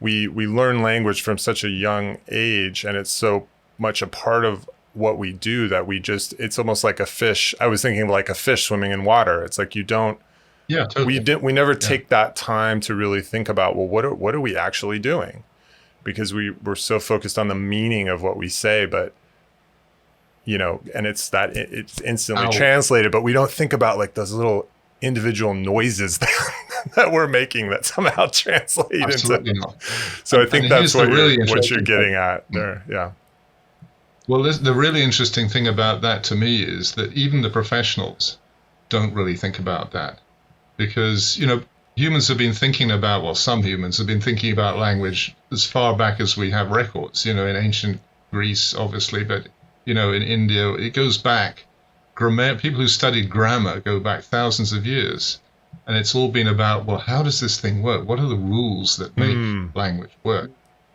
we learn language from such a young age, and it's so much a part of what we do that it's almost like a fish. I was thinking like a fish swimming in water. It's like Yeah, totally. we never take that time to really think about, well, what are we actually doing? Because we're so focused on the meaning of what we say, but and it's instantly translated, but we don't think about like those little individual noises that we're making that somehow translate Absolutely into. not. So I think that's what what you're getting at there. Yeah. Well, the really interesting thing about that to me is that even the professionals don't really think about that, because humans have been thinking about, well, some humans have been thinking about language as far back as we have records, in ancient Greece, obviously, but, in India, it goes back. People who studied grammar go back thousands of years. And it's all been about, well, how does this thing work? What are the rules that make language work?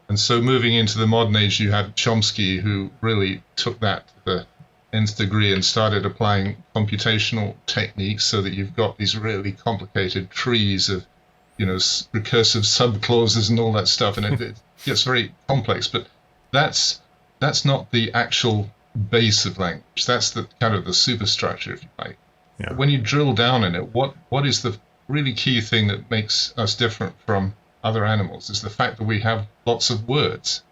And so moving into the modern age, you have Chomsky, who really took that to the nth degree and started applying computational techniques so that you've got these really complicated trees of, recursive subclauses and all that stuff. And it gets very complex. But that's not the actual base of language. That's the kind of the superstructure, if you like. Yeah. When you drill down in it, what is the really key thing that makes us different from other animals is the fact that we have lots of words.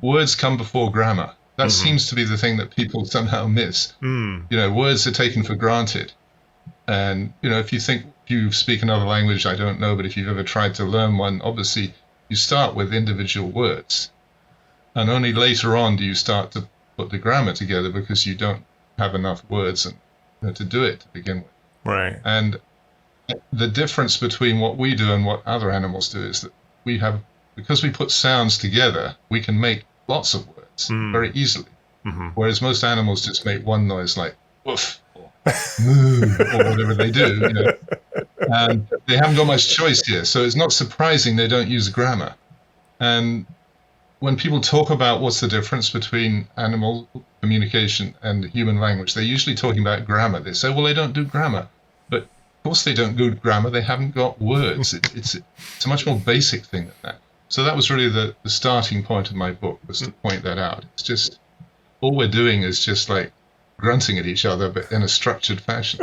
Words come before grammar. That seems to be the thing that people somehow miss. Words are taken for granted. And, if you speak another language, I don't know, but if you've ever tried to learn one, obviously you start with individual words. And only later on do you start to put the grammar together because you don't have enough words to do it to begin with. Right. And the difference between what we do and what other animals do is that because we put sounds together, we can make lots of words very easily. Whereas most animals just make one noise like woof or moo or whatever they do, and they haven't got much choice here. So it's not surprising they don't use grammar. And when people talk about what's the difference between animal communication and human language, they're usually talking about grammar. They say, well, they don't do grammar. But of course they don't do grammar. They haven't got words. It's a much more basic thing than that. So that was really the starting point of my book, was to point that out. It's just, all we're doing is just like grunting at each other, but in a structured fashion.